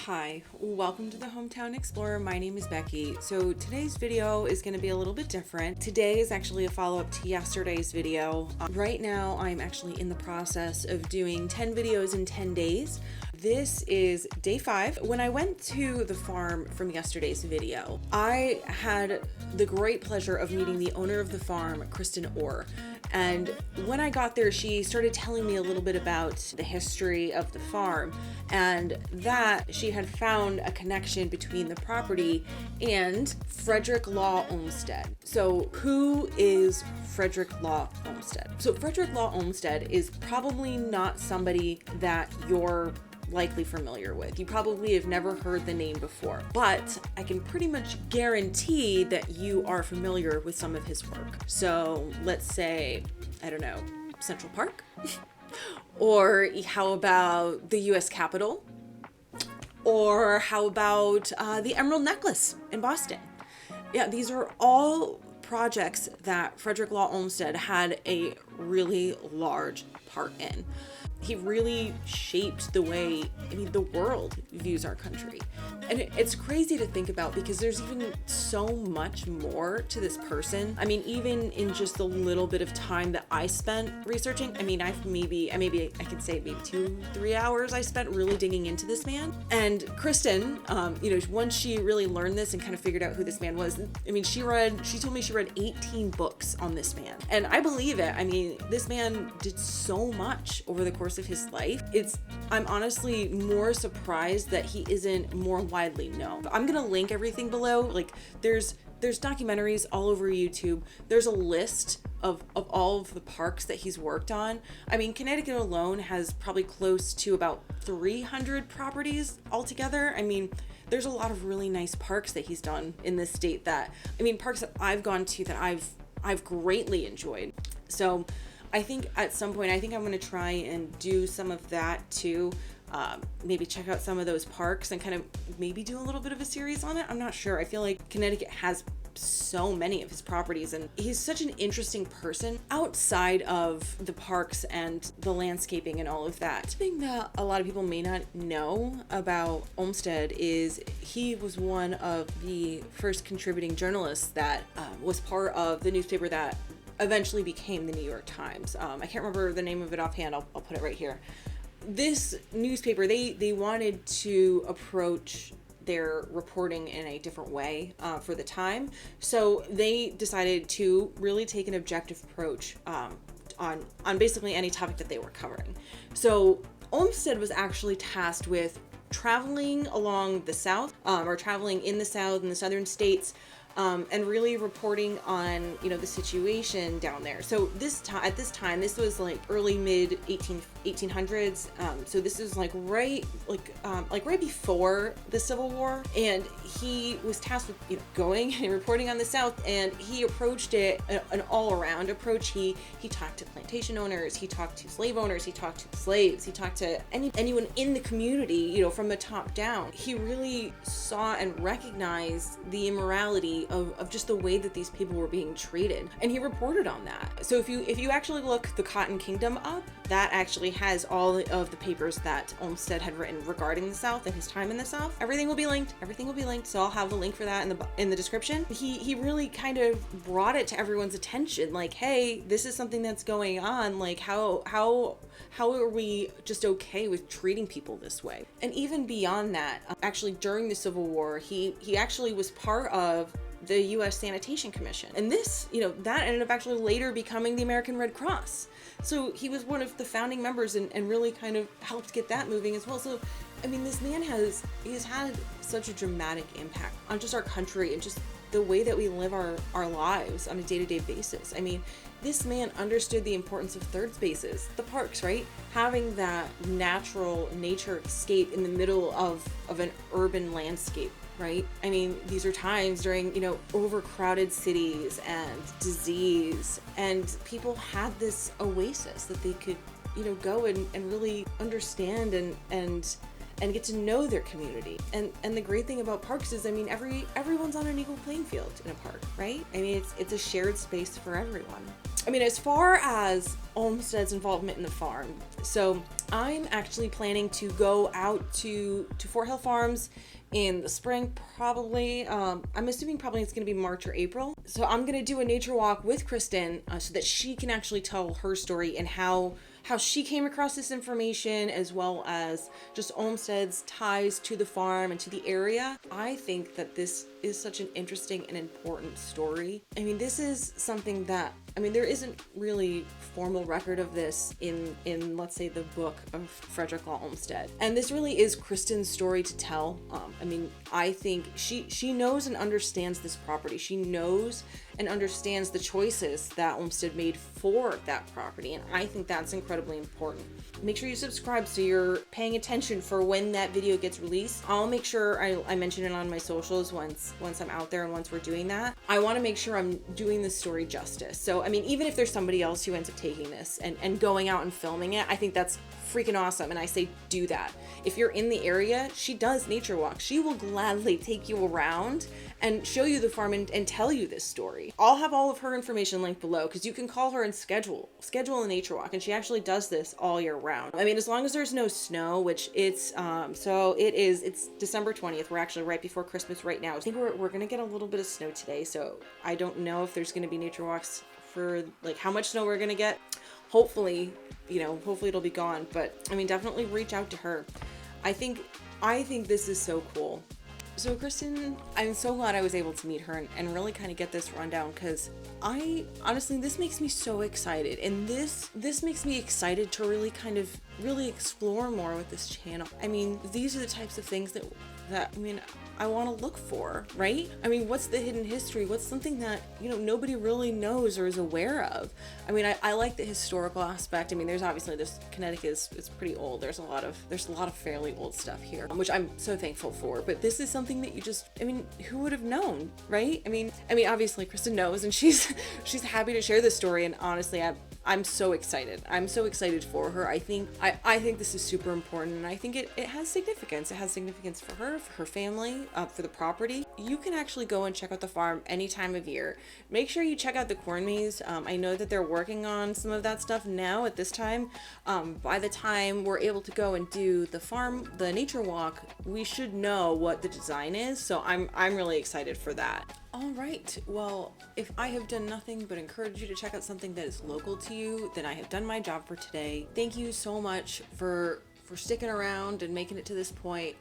Hi, welcome to the Hometown Explorer. My name is Becky. So today's video is going to be a little bit different. Today is actually a follow-up to yesterday's video. Right now I'm actually in the process of doing 10 videos in 10 days. This is day 5. When I went to the farm from yesterday's video, I had the great pleasure of meeting the owner of the farm, Kristen Orr. And when I got there, she started telling me a little bit about the history of the farm and that she had found a connection between the property and Frederick Law Olmsted. So who is Frederick Law Olmsted? So Frederick Law Olmsted is probably not somebody that you're likely familiar with. You probably have never heard the name before, but I can pretty much guarantee that you are familiar with some of his work. So let's say, I don't know, Central Park? Or how about the US Capitol? Or how about the Emerald Necklace in Boston? Yeah, these are all projects that Frederick Law Olmsted had a really large part in. He really shaped the way, the world views our country. And it's crazy to think about because there's even so much more to this person. Even in just the little bit of time that I spent researching, I could say maybe 2-3 hours I spent really digging into this man. And Kristen, once she really learned this and kind of figured out who this man was, she told me she read 18 books on this man. And I believe it. This man did so much over the course of his life. I'm honestly more surprised that he isn't more widely known. I'm gonna link everything below. Like there's documentaries all over YouTube. There's a list of all of the parks that he's worked on. Connecticut alone has probably close to about 300 properties altogether. There's a lot of really nice parks that he's done in this state parks that I've gone to that I've greatly enjoyed. So I think at some point, I'm going to try and do some of that too. Maybe check out some of those parks and kind of maybe do a little bit of a series on it. I'm not sure. I feel like Connecticut has so many of his properties and he's such an interesting person outside of the parks and the landscaping and all of that. Something that a lot of people may not know about Olmsted is he was one of the first contributing journalists that was part of the newspaper that eventually became the New York Times. I can't remember the name of it offhand. I'll put it right here. This newspaper, they wanted to approach their reporting in a different way for the time. So they decided to really take an objective approach on basically any topic that they were covering. So Olmsted was actually tasked with traveling along the South, or traveling in the South, in the southern states, and really reporting on, the situation down there. So at this time, this was like early mid 1800s. So this is like right before the Civil War. And he was tasked with, going and reporting on the South, and he approached it an all around approach. He talked to plantation owners, he talked to slave owners, he talked to slaves, he talked to anyone in the community, from the top down. He really saw and recognized the immorality of just the way that these people were being treated, and he reported on that. So if you actually look the Cotton Kingdom up, that actually has all of the papers that Olmsted had written regarding the South and his time in the South. Everything will be linked. So I'll have the link for that in the description. He really kind of brought it to everyone's attention, like, hey, this is something that's going on. Like, how are we just okay with treating people this way? And even beyond that, actually during the Civil War, he actually was part of the U.S. Sanitation Commission. And this, that ended up actually later becoming the American Red Cross. So he was one of the founding members and really kind of helped get that moving as well. So, this man has had such a dramatic impact on just our country and just the way that we live our lives on a day-to-day basis. This man understood the importance of third spaces, the parks, right? Having that natural nature escape in the middle of an urban landscape, right? These are times during, overcrowded cities and disease, and people had this oasis that they could, go and really understand and get to know their community. And the great thing about parks is, everyone's on an equal playing field in a park, right? It's a shared space for everyone. I mean, as far as Olmsted's involvement in the farm, so I'm actually planning to go out to Fort Hill Farms in the spring, probably. I'm assuming probably it's going to be March or April. So I'm going to do a nature walk with Kristen so that she can actually tell her story and how she came across this information, as well as just Olmsted's ties to the farm and to the area. I think that this is such an interesting and important story. I mean, this is something that, I mean, there isn't really formal record of this in let's say the book of Frederick Law Olmsted. And this really is Kristen's story to tell. I mean, I think she knows and understands this property. She knows and understands the choices that Olmsted made for that property. And I think that's incredibly important. Make sure you subscribe so you're paying attention for when that video gets released. I'll make sure I mention it on my socials once I'm out there and once we're doing that. I want to make sure I'm doing this story justice. So, I mean, even if there's somebody else who ends up taking this and going out and filming it, I think that's freaking awesome. And I say do that. If you're in the area, she does nature walks. She will gladly take you around and show you the farm and tell you this story. I'll have all of her information linked below because you can call her and schedule a nature walk, and she actually does this all year round. I mean, as long as there's no snow, which it's it's December 20th. We're actually right before Christmas right now. I think we're gonna get a little bit of snow today, so I don't know if there's gonna be nature walks for like how much snow we're gonna get. Hopefully, hopefully it'll be gone, but I mean, definitely reach out to her. I think this is so cool. So Kristen, I'm so glad I was able to meet her and really kind of get this rundown, because honestly, this makes me so excited, and this makes me excited to really explore more with this channel. I mean, these are the types of things that I mean, I want to look for, right? I mean, what's the hidden history? What's something that, nobody really knows or is aware of? I mean, I like the historical aspect. I mean, there's obviously Connecticut is pretty old. There's a lot of fairly old stuff here, which I'm so thankful for. But this is something that who would have known, right? I mean, obviously Kristen knows, and she's happy to share this story. And honestly, I'm so excited. I'm so excited for her. I think this is super important, and I think it has significance. It has significance for her, for her family, for the property. You can actually go and check out the farm any time of year. Make sure you check out the corn maze. I know that they're working on some of that stuff now at this time. By the time we're able to go and do the nature walk, we should know what the design is. So I'm really excited for that. All right, well, if I have done nothing but encourage you to check out something that is local to you, then I have done my job for today. Thank you so much for sticking around and making it to this point.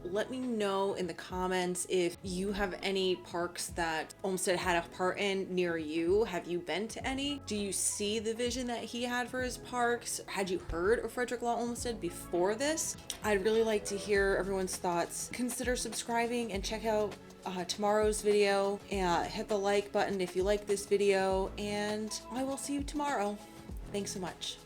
Let me know in the comments if you have any parks that Olmsted had a part in near you. Have you been to any? Do you see the vision that he had for his parks? Had you heard of Frederick Law Olmsted before this? I'd really like to hear everyone's thoughts. Consider subscribing and check out tomorrow's video, and hit the like button if you like this video, and I will see you tomorrow. Thanks so much.